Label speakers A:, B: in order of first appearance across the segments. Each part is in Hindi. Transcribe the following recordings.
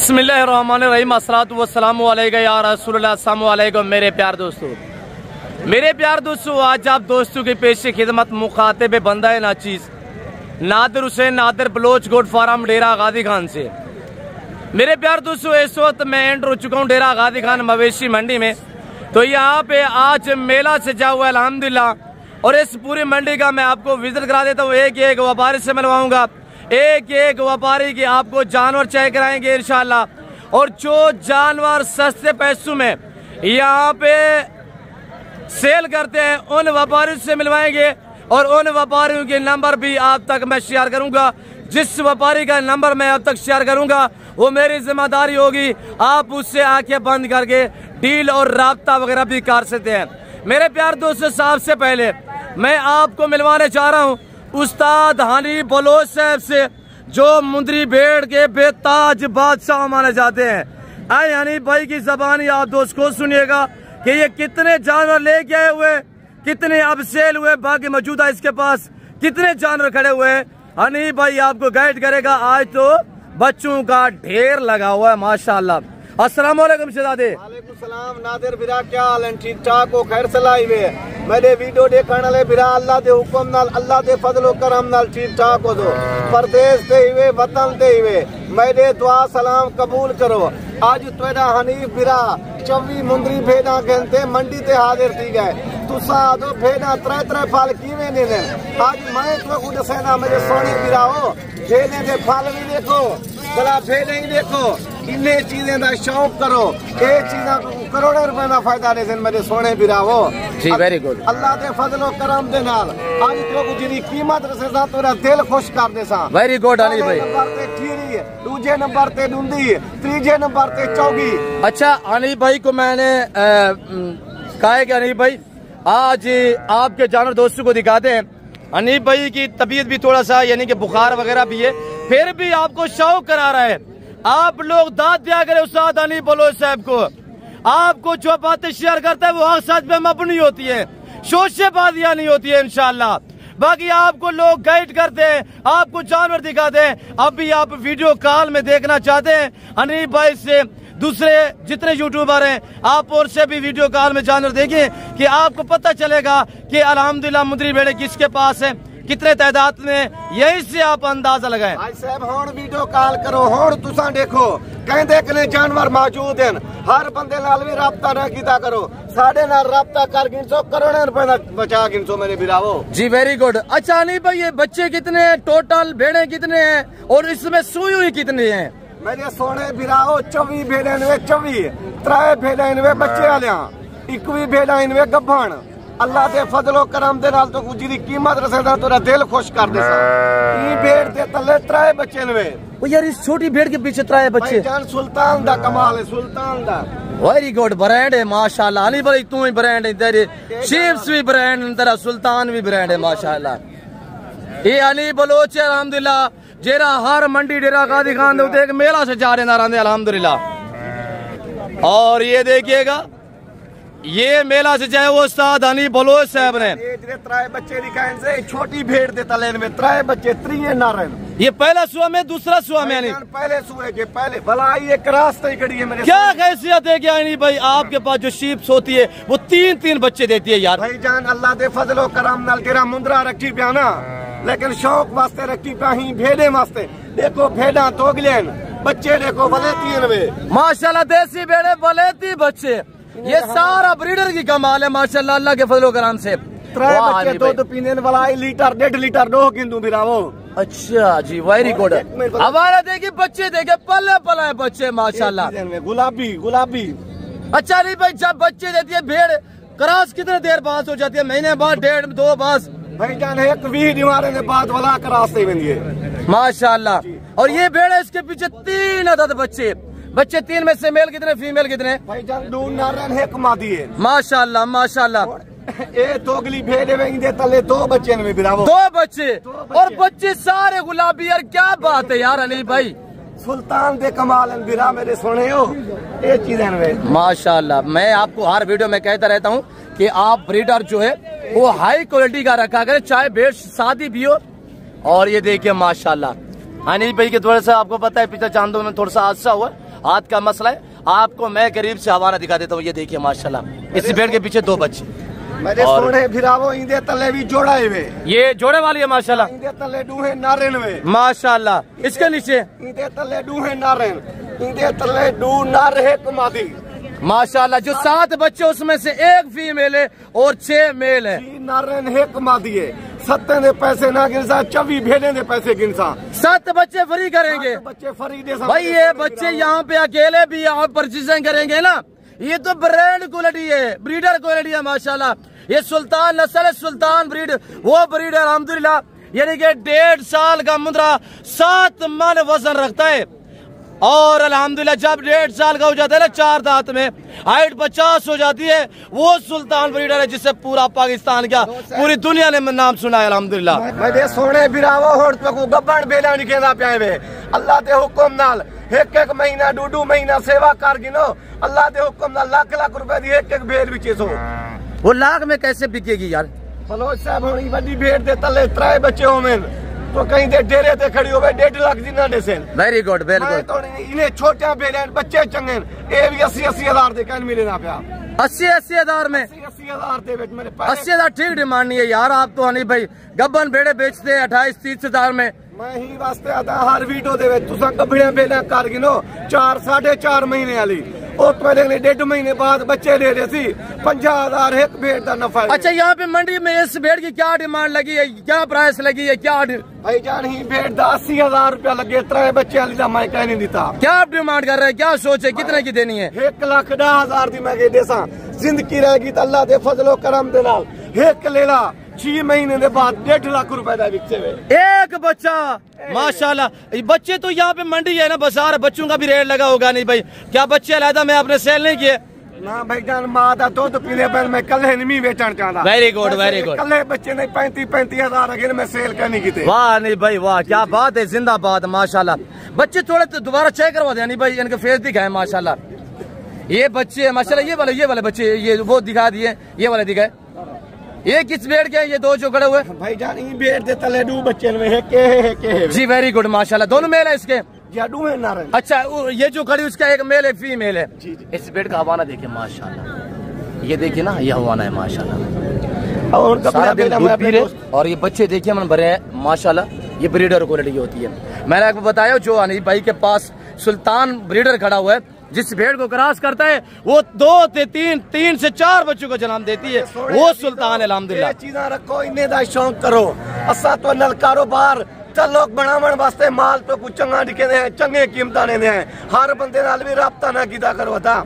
A: बिस्मिल्लाहिर्रहमानिर्रहीम अस्सलातु वस्सलामु अलैका या रसूलुल्लाह। अस्सलामु अलैकुम मेरे प्यार दोस्तों, आज आप दोस्तों के पेश खिदमत मुखातिब बंदा है नाचीज नादिर हुसैन नादिर बलोच गोट फार्म डेरा गादी खान से। मेरे प्यार दोस्तों, इस वक्त मैं एंटर हो चुका हूँ डेरा गादी खान मवेशी मंडी में। तो यहाँ पे आज मेला सजा हुआ है अल्हम्दुलिल्लाह, और इस पूरी मंडी का मैं आपको विजिट करा देता हूँ। एक एक व्यापारी से मिलवाऊंगा, एक एक व्यापारी के आपको जानवर चेक कराएंगे इंशाल्लाह। और जो जानवर सस्ते पैसों में यहाँ पे सेल करते हैं उन व्यापारियों से मिलवाएंगे, और उन व्यापारियों के नंबर भी आप तक मैं शेयर करूंगा। जिस व्यापारी का नंबर मैं अब तक शेयर करूंगा वो मेरी जिम्मेदारी होगी, आप उससे आंखें बंद करके डील और राब्ता वगैरह भी कर सकते हैं। मेरे प्यार दोस्तों, सबसे पहले मैं आपको मिलवाने चाह रहा हूँ उस्ताद हनी बलोच साहब से, जो मुंदरी भेड़ के बेताज बादशाह माने जाते हैं। आए हनी भाई की जबानी आप दोस्त को सुनिएगा कि ये कितने जानवर लेके आए हुए, कितने अब सेल हुए, बाकी मौजूदा इसके पास कितने जानवर खड़े हुए हैं। हनी भाई आपको गाइड करेगा। आज तो बच्चों का ढेर लगा हुआ है माशाल्लाह। अस्सलाम वालेकुम शहजादे।
B: वालेकुम सलाम नादिर बिरा, क्या हाल है? ठीक ठाक हो? खैर सलाई वे मेरे वीडियो देखने वाले बिरा, अल्लाह दे हुक्म नाल, अल्लाह दे फजलो करम नाल ठीक ठाक हो दो। परदेश दे हुए वतन दे हुए मेरे दुआ सलाम कबूल करो। आज तेरा हनीफ बिरा 24 मुंदरी भेड़ा कहते मंडी ते हाजिर थी गए। तुसा दो भेड़ा त्रै त्रै फल किवें ने आज मैं तो दसेना मेरे सोने बिरा हो। भेड़े दे फल भी देखो, गला भेड़े ही देखो, इन्हें चीजें का शौक करो। ये चीजा करोड़ों रुपए का फायदा दे मेरे सोने बिरा हो जी। वेरी गुड, अल्लाह दे फजलो करम दे नाल आज तो जिनी कीमत रसे सा तेरा दिल खुश कर दे सा। वेरी गुड हनी भाई। नंबर ते खीरी, दूजे नंबर ते डूंदी, तीजे नंबर ते चौगी। अच्छा
A: हनी भाई को मैंने कहा है कि हनी भाई आज आपके जानवर दोस्तों को दिखाते हैं। हनी भाई की तबीयत भी थोड़ा सा यानी कि बुखार वगैरह भी है, फिर भी आपको शौक करा रहा है। आप लोग दाद दिया करें उस्ताद हनी बलोच साहब को। आपको जो बातें शेयर करता है वो हक सच में मबनी होती है, शोशेबाजियां नहीं होती है इंशाल्लाह। बाकी आपको लोग गाइड करते हैं, आपको जानवर दिखाते हैं। अभी आप वीडियो कॉल में देखना चाहते हैं हनी भाई से, दूसरे जितने यूट्यूबर हैं आप और से भी वीडियो कॉल में जानवर देखिए कि आपको पता चलेगा कि अल्हम्दुलिल्लाह मुंदरी भेड़े किसके पास है, कितने तादाद में, यही से आप अंदाजा लगाएं।
B: भाई साहब होड़ वीडियो कॉल करो, होड़ तुसा देखो कहते कि जानवर मौजूद हैं। हर बंदे नाल भी राब्ता ना कीता करो, साढ़े नाल राब्ता कर गिनसो, करोड़ों रुपए का बचा गिनसो मेरे बिरावो
A: जी। Very good. अच्छा नहीं भाई, ये बच्चे कितने हैं टोटल, भेड़े कितने हैं और इसमें सुई हुई कितनी है?
B: मेरे सोने बिराओ 24 भेड़े इनवे 24, 3 भेड़े इनवे बच्चे वाले, 21 भेड़ा इनवे गब्भण। अल्लाह दे फजलो करम दे नाल तो जिदी कीमत रसेदा तेरा दिल खुश कर दे सा। ई भेड़ दे तले 3 बच्चे इनवे।
A: ओ यार इस छोटी भेड़ के पीछे 3 बच्चे।
B: जान सुल्तान दा कमाल है, सुल्तान दा।
A: वेरी गुड, ब्रांड है माशाल्लाह। अली भाई तू ही ब्रांड है, तेरे शेप्स भी ब्रांड है, तेरा सुल्तान भी ब्रांड है माशाल्लाह। ये अली बलोच अल्हम्दुलिल्लाह जेरा हर मंडी डेरा गादी खान दे एक मेला से जा रहे नारांदे अल्हम्दुलिल्लाह। और ये देखिएगा ये मेला से चाहे वो उस्ताद हनी बलोच साहब ने
B: 3 बच्चे दिखाए से छोटी भेड़ दे तले में 3 बच्चे 3 नारन।
A: ये पहला सुआ में, दूसरा सुआ में यानी
B: पहले सुए के पहले भला ये रास्ते ही खड़ी है मेरे।
A: क्या हैसियत है क्या नहीं भाई, आपके पास जो शीप्स होती है वो 3-3 बच्चे देती है यार।
B: भाई जान अल्लाह दे फजलो करम नाल तेरा मुंदरा रखी पिया ना, लेकिन शौक वास्ते रखी पिया ही भेड़े वास्ते। देखो भेड़ा तोगलेन बच्चे देखो बलेती माशाल्लाह, देसी भेड़े बलेती बच्चे, ये सारा ब्रीडर की कमाल है माशाल्लाह अल्लाह के फजलो करम से। 3 बच्चे दूध पीने वाला 1 लीटर 1.5 लीटर 2 किंतु बिरावो। अच्छा जी, वेरी गुड। हमारा देखिए बच्चे देखे पल्ले पलाए बच्चे माशाल्लाह, गुलाबी गुलाबी। अच्छा नहीं भाई, जब बच्चे देती है भेड़ क्रॉस कितने देर बाद हो जाती है? महीने बाद, 1.5-2 बाद? भाई जान 1-20 दीवारे ने बाद वाला क्रॉस माशाल्लाह। और ये भेड़ है, इसके पीछे 3 अदद बच्चे 3 में से मेल कितने, फीमेल कितने? भाई जान 2 नारन 1 मादी है माशाल्लाह माशाल्लाह। ए दोगली भेड़ दे तले 2 बच्चे में बिरावो, 2 बच्चे और बच्चे सारे गुलाबी। यार क्या बात है यार अली भाई, सुल्तान दे कमाल बिरा मेरे सोने हो ये चीजें में माशाल्लाह। मैं आपको हर वीडियो में कहता रहता हूँ कि आप ब्रीडर जो है वो हाई क्वालिटी का रखा करें, चाहे भेड़ शादी भी हो। और ये देखिए माशाल्लाह हनी भाई के थोड़ा सा आपको पता है पिछले चांदों में थोड़ा सा हादसा हुआ,
A: हाथ का मसला है। आपको मैं करीब से हवाला दिखा देता हूँ। ये देखिए माशाल्लाह, इस भेड़ के पीछे 2 बच्चे।
B: मेरे सोने भिरावो इंदे तले भी जोड़ाए वे,
A: ये जोड़े वाली है माशाल्लाह।
B: इंदे तले डूहे नारेन वे
A: माशाल्लाह। इसके नीचे
B: इंदे तले डूहे नारेन, इंदे तले डू नारे कमादी
A: माशाल्लाह। जो 7 बच्चे उसमें से 1 फीमेल है और 6 मेल है।
B: नारायण है कमा दिए, 7 दे पैसे ना गिनसा, 24 भेड़े दे पैसे गिनसा,
A: 7 बच्चे फ्री करेंगे
B: बच्चे फ्री दे
A: भाई। ये बच्चे यहाँ पे अकेले भी यहाँ परचेजिंग करेंगे ना, ये तो ब्रांड क्वालिटी है, ब्रीडर क्वालिटी है माशाल्लाह। ये सुल्तान नस्ल है, सुल्तान ब्रीड, वो ब्रीड है अल्हम्दुलिल्लाह। यानी कि 1.5 साल का मुंद्रा 7 मन वजन रखता है और अल्हम्दुलिल्लाह जब 1.5 साल का हो जाता है ना, 4 दांत में हाइट 50 हो जाती है, वो सुल्तान ब्रीडर है जिससे पूरा पाकिस्तान का पूरी दुनिया ने नाम सुना है अल्हम्दुलिल्लाह।
B: मेरे सोने बिरावो होड़ तो गब्बन बेला निकेदा प्यावे अल्लाह दे हुक्म नाल 1-1 महीना 2-2 महीना सेवा कर गिनो, अल्लाह दे हुक्म नाल लाख रुपए दी 1-1 भेड़ बिचे सो।
A: वो लाख में कैसे बिकेगी यार?
B: फलोज साहब होनी बड़ी भेड़ दे तले 3 बच्चे होवे तो कहीं दे डेरे ते खड़ी होवे 1.5 लाख दिना दे सेन।
A: Very good very good.
B: तो इन्हें छोटे भेड़े बच्चे चंगे ए भी 80-80 हजार दे कन मिले ना प्या
A: 80 हजार में
B: 80 हजार दे बेच मेरे
A: 80 हजार ठीक डिमांड नहीं है यार। आप तो हनी भाई गब्बन भेड़े बेचते हैं 28-30 हजार में।
B: मैं ही वास्ते आता हर वीडियो दे तुसा कबड़ियां बेला कर गिनो 4-4.5 महीने वाली और पहले 1.5 महीने बाद बच्चे ले रहे सी 50,000 एक भेड़ का नफा।
A: अच्छा यहाँ पे मंडी में इस भेड़ की क्या डिमांड लगी है, क्या प्राइस लगी है, क्या
B: भाई जान ही भेड़ 80,000 रुपया लगे 3 बच्चे वाली का मैं कह नहीं देता।
A: क्या आप डिमांड कर रहे हैं, क्या सोच है, कितने की देनी है?
B: 1,10,000 दी मैं देसा, जिंदगी रहेगी तो अल्लाह दे फजलो करम दे नाल 1 ले ला 6 महीने के बाद 1.5 लाख रुपए का बिकते हुए
A: 1 बच्चा माशाल्लाह। बच्चे तो यहाँ पे मंडी है ना, बाजार बच्चों का भी रेट लगा होगा नहीं भाई? क्या बच्चे अलहदा में आपने सेल नहीं किए?
B: ना भाई जान माँ का दूध पीने पर मैं कल नहीं बेचना चाहता।
A: Very good very good.
B: कल बच्चे नहीं 35 हजार अगर मैं सेल करनी की।
A: वाह नहीं भाई वाह, क्या बात है, जिंदाबाद माशाल्लाह। बच्चे थोड़े तो दोबारा चेक करवा दे नहीं भाई, इनके फेस दिखाए माशाल्लाह। ये बच्चे माशाल्लाह, ये वाले बच्चे ये वो दिखा दिए, ये वाले दिखाए। ये किस भेड़ के हैं ये 2 जो खड़े हुए?
B: भाई जान ये भेड़ दे तले 2 बच्चे है
A: जी वेरी गुड माशाल्लाह। दोनों मेल है इसके?
B: जादू है नारंग।
A: अच्छा ये जो खड़ी उसका एक मेल एक फीमेल है। इस भेड़ का हवाना देखिए माशाल्लाह, ये देखिए ना, ये हवाना है माशाल्लाह और सारा दिन दूध पी रहे। और ये बच्चे देखिए मन भरे हैं माशाल्लाह, ये ब्रीडर क्वालिटी होती है। मैंने आपको बताया जो अनिल भाई के पास सुल्तान ब्रीडर खड़ा हुआ है, जिस भेड़ को क्रॉस करता है वो 2 से 3 से 4 बच्चों को जन्म देती है, वो सुल्तान है अल्हम्दुलिल्लाह।
B: चीज़ा रखो इन्हें दा शौक करो, असा तो नल कारोबार लोग बनावन वास्ते माल तो कुछ चंगा दिखे हैं, चंगे कीमत ने हैं, हर बंदे नाल भी राब्ता ना कीता करो था।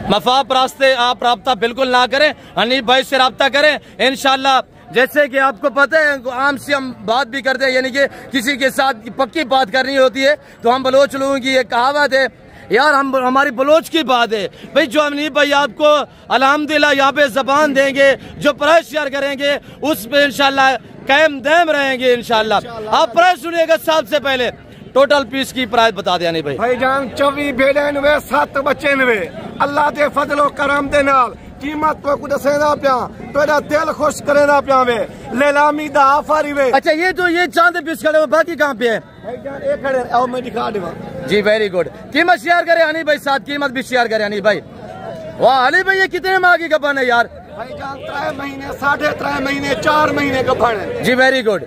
A: मफाद रास्ते आप राब्ता बिल्कुल ना करें, हनीफ भाई से राब्ता करें इंशाल्लाह। जैसे कि आपको पता है आम से हम बात भी करते हैं, यानी कि किसी के साथ पक्की बात करनी होती है तो हम बलोच लोगों की एक कहावत है यार, हम हमारी बलोच की बात है भाई। जो हनीफ भाई आपको अल्हम्दुलिल्लाह यहाँ पे जबान देंगे, जो प्राइस शेयर करेंगे उस पे इंशाल्लाह कायम दायम रहेंगे इंशाल्लाह। आप प्राइस सुनिएगा, सबसे पहले टोटल पीस की प्राइस बता दें भाई।
B: भाई जान 24 भेड़े 7 बच्चे अल्लाह दे फजलो करम दे नाल कीमत तो कुछ दसेदा प्या तेरा दिल खुश करेदा प्या वे लेलामी दा ऑफर वे।
A: अच्छा ये जो ये चांद पीस खड़े हुए बाकी कहाँ पे है?
B: भाई जान एक खड़े आओ मैं दिखा दूंगा
A: जी वेरी गुड। कीमत शेयर करें अनिल भाई, साथ कीमत भी शेयर करें अनिल भाई। वाह अनिल भाई ये कितने माह की गबन है यार?
B: भाई जान 3 महीने 3.5 महीने 4 महीने गबन है जी
A: वेरी गुड।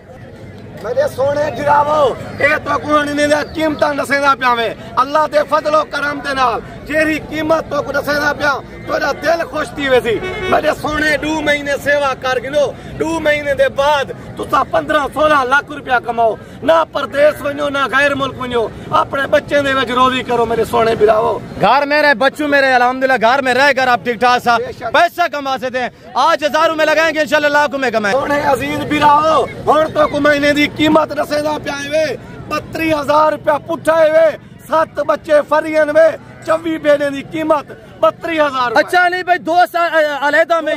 B: मेरे सोने गिरावो ये तो कुहनी ने कीमत दसेदा प्या वे अल्लाह दे फजलो करम दे नाल जेरी कीमत तो को दसेदा प्या तेरा दिल खुश थी वैसी। मेरे सोने 2 महीने सेवा कर गिनो, 2 महीने दे बाद तुसा 15-16 लाख रुपया कमाओ, ना परदेश वनो ना गैर मुल्क वनो, अपने बच्चे दे विच रोजी करो। मेरे सोने बिरावो
A: घर में रहे बच्चों मेरे अल्हम्दुलिल्लाह, घर में रहकर आप ठीक ठाक सा पैसा कमा सकते हैं। आज हजारों में लगाएंगे इंशाल्लाह लाखों में कमाएं।
B: सोने अजीज बिरावो हुण तो को महीने दी कीमत दसेदा प्या वे 32,000 रुपया पुठा वे, 7 बच्चे फरियन वे, 24 भेड़े की कीमत 32,000। अच्छा नहीं भाई 2 साल अलहदा में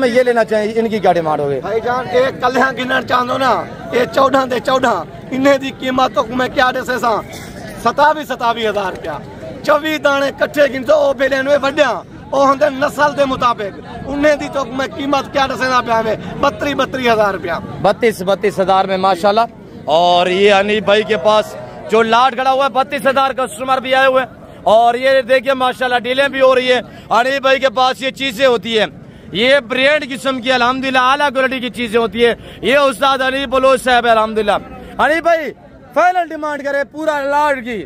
B: ये लेना चाहिए, इनकी क्या डिमांड हो गई? भाई जान एक कल्याण गिनना चाहते ना, ये 14 दे 14 इन्हें दी कीमत तो मैं क्या दसे 27,000 रुपया 24 दाने कट्ठे गिनते वो भेड़े में वड्या वो होंगे नस्ल के मुताबिक उन्हें दी तो मैं कीमत क्या दसेना प्या में 32,000 रुपया 32,000 में माशाल्लाह। और ये अनिल भाई के पास
A: जो लाट खड़ा हुआ है 32,000 कस्टमर भी आए हुए हैं। और ये देखिए माशाल्लाह डीलें भी हो रही है। अनिल भाई के पास ये चीजें होती है, ये ब्रांड किस्म की अल्हम्दुलिल्लाह आला क्वालिटी की चीजें होती है। ये उस्ताद अनिल बलोच साहब है अल्हम्दुलिल्लाह। अनिल भाई फाइनल डिमांड करे पूरा लाट की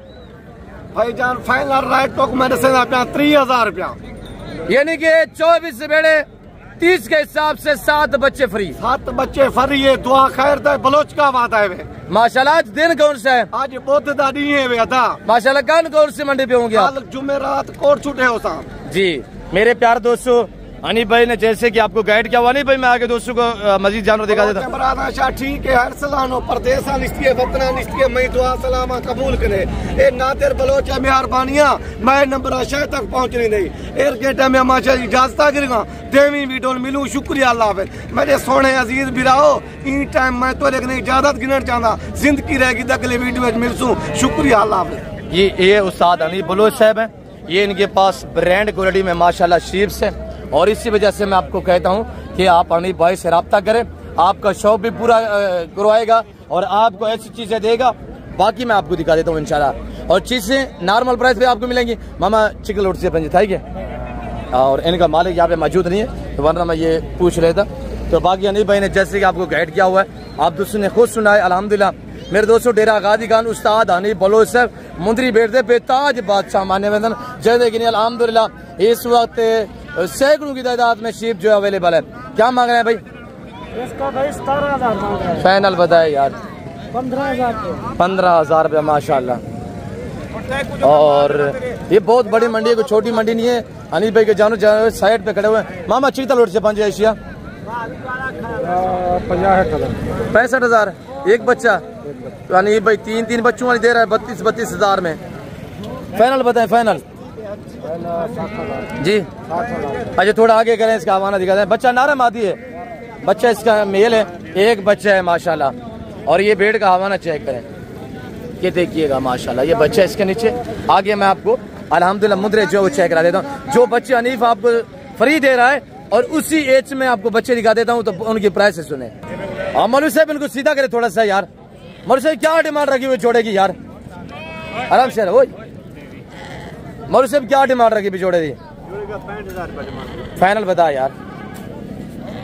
B: भाईजान फाइनल रेट तो मैंने से 30,000 रुपया,
A: यानी कि 24 बेड़े 30 के हिसाब से 7 बच्चे फ्री।
B: 7 बच्चे फ्री है। दुआ खैर दे बलोच का बात है वे।
A: माशाल्लाह आज दिन कौन सा है?
B: आज बहुत दादी है वे अदा
A: माशाल्लाह कौन सी मंडी पे होंगे आप?
B: जुमेरात कोट छूटे हो साहब
A: जी। मेरे प्यार दोस्तों अनिल भाई ने जैसे कि आपको गाइड किया हुआ, अनिल भाई मैं आगे दोस्तों को मजीद जानवर दिखा देता हूँ।
B: ठीक है हर सलानो परदेसा निस्तिये वतना निस्तिये मैं दुआ सलामा कबूल करे। ए नादिर बलोच मेहरबानियां मैं नंबर आशा तक पहुंचनी नहीं एर गेटा में माशा इजाजत गिरगा देवी वीडियो मिलूं। शुक्रिया अल्लाह हाफिज मेरे सोने अजीज बिराओ। इन टाइम मैं तो लेकिन इजाजत गिनना चाहता जिंदगी रहेगी तो अगले वीडियो में मिलसूं। शुक्रिया अल्लाह हाफिज।
A: ये उस्ताद अनिल बलोच साहब है, ये इनके पास ब्रांड क्वालिटी में माशाल्लाह शीप्स है। और इसी वजह से मैं आपको कहता हूँ कि आप अनिल भाई से रब्ता करें, आपका शौक भी पूरा करवाएगा और आपको ऐसी चीजें देगा। बाकी मैं आपको दिखा देता हूँ इंशाल्लाह। और चीजें नॉर्मल प्राइस पे आपको मिलेंगी। मामा चिकन लोट से पंजी था और इनका मालिक यहाँ पे मौजूद नहीं है, तो वरना मैं ये पूछ लेता। तो बाकी अनिल भाई ने जैसे कि आपको गाइड किया हुआ है, आप दोस्तों ने खुद सुना है अल्हम्दुलिल्लाह। मेरे दोस्तों डेरा गादी खान उस्ताद अनिल बलोच साहब मुंदरी बैठते बेताज बादशाह मान्य वेदन जय कि अल्हम्दुलिल्लाह। इस वक्त सैकड़ों की तादाद में शीप जो अवेलेबल है। क्या मांग रहे हैं भाई?
C: इसका भाई 17,000 मांग रहे हैं।
A: फाइनल बताए यार
C: 15,000
A: रुपया माशाल्लाह। और ये बहुत बड़ी मंडी है, कोई छोटी मंडी नहीं है। अनिल भाई के जानो साइड पे खड़े हुए हैं। मामा चीता लोट से 5 एशिया 65,000 एक बच्चा। तो अनिल भाई 3 बच्चों वाली दे रहा है 32,000 में। फाइनल बताए फाइनल जी। अच्छा थोड़ा आगे करें, इसका हवाना दिखाते हैं। बच्चा नारा मादी है, बच्चा इसका मेल है, एक बच्चा है माशाल्लाह। और ये भेड़ का हवाना चेक करें, ये देखिएगा माशाल्लाह ये बच्चा इसके नीचे। आगे मैं आपको अल्हम्दुलिल्लाह मुद्रे जो चेक करा देता हूँ। जो बच्चे अनीफ आपको फ्री दे रहा है और उसी एज में आपको बच्चे दिखा देता हूँ, तो उनकी प्राइस सुने। और मौलवी साहब इनको सीधा करे थोड़ा सा यार। मौलवी साहब क्या डिमांड रखी हुई जोड़े की यार? आराम से वो मौलवी साहब क्या डिमांड रखी जोड़े की?
B: 65,000
A: फाइनल बता यार।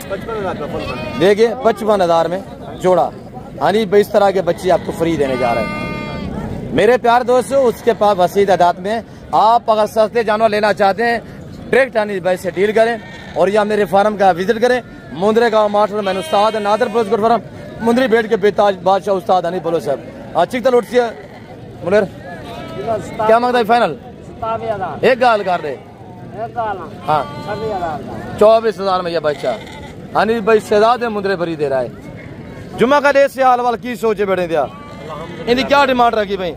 B: 55,000
A: देखिए 55,000 में जोड़ा। अनिल भाई इस तरह के बच्चे आपको फ्री देने जा रहे हैं। मेरे प्यार दोस्तों उसके पास वसी तादाद में आप अगर सस्ते जानवर लेना चाहते हैं डायरेक्ट अनिल भाई से डील करें और या मेरे फार्म का विजिट करें। मुंद्रे गाँव मास्टर मैंने उस्ताद नादर बलोच गोट फार्म मुंद्री बैठ के बेताज बादशाह उस्ताद अनिल बलोच साहब। चिकता लौट सी मुनेर क्या मांगता है फाइनल? एक गाल कर दे। हाँ 24,000 में यह बच्चा अनिल भाई शहजाद मुंद्रे भरी दे रहा है। जुम्मा का देश से हाल वाल की सोचे बैठे दिया इनकी क्या डिमांड रखी भाई?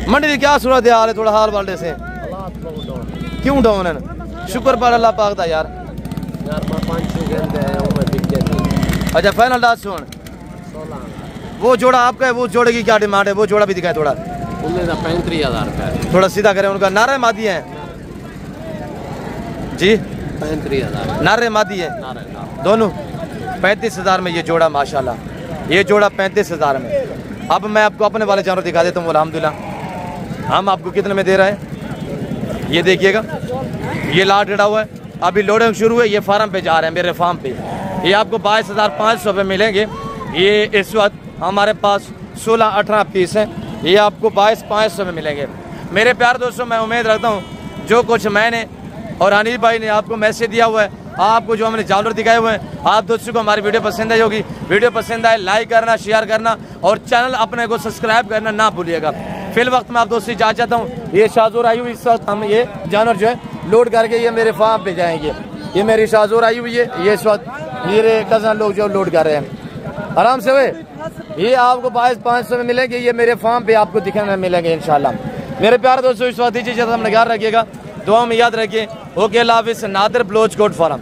A: मंडी की क्या सूरत हाल है? थोड़ा हाल वाले से क्यों डाउन है? शुक्र पर अल्लाह पाक दा यार। अच्छा फाइनल लास्ट सुन वो जोड़ा आपका है, वो जोड़े की क्या डिमांड है? वो जोड़ा भी दिखाए थोड़ा।
C: 35,000 रुपया
A: थोड़ा सीधा करें, उनका नारे मादी है जी।
C: 35,000
A: नारे मादी है दोनों। 35,000 में ये जोड़ा माशाल्लाह। ये जोड़ा 35,000 में। अब मैं आपको अपने वाले जानवर दिखा देता हूँ अल्हम्दुलिल्लाह। हम आपको कितने में दे रहे हैं ये देखिएगा। ये लाट डड़ा हुआ है, अभी लोडिंग शुरू है। ये फार्म पे जा रहे हैं मेरे फार्म पे। ये आपको 22,500 पे मिलेंगे। ये इस वक्त हमारे पास 16-18 पीस हैं। ये आपको 22,500 में मिलेंगे। मेरे प्यार दोस्तों मैं उम्मीद रखता हूँ जो कुछ मैंने और अनिल भाई ने आपको मैसेज दिया हुआ है, आपको जो हमने जानवर दिखाए हुए हैं, आप दोस्तों को हमारी वीडियो पसंद आई होगी। वीडियो पसंद आए लाइक करना, शेयर करना और चैनल अपने को सब्सक्राइब करना ना भूलिएगा। फिल वक्त मैं आप दोस्तों जा चाहता हूँ। ये शाजूर आई हुई इस वक्त हम ये जानवर जो है लोड करके ये मेरे फार्म पे जाएंगे। ये मेरी शाजूर आई हुई है, ये इस वक्त मेरे कज़न लोग जो लोड कर रहे हैं आराम से। वे ये आपको 22,500 में मिलेंगे। ये मेरे फार्म पे आपको दिखने में मिलेंगे इंशाल्लाह। मेरे प्यारे दोस्तों इस वक्त दीजिए हम ख्याल रखिएगा, दुआ में याद रखिए। ओके अल्लाह हाफिज़। Nadir Baloch goat farm.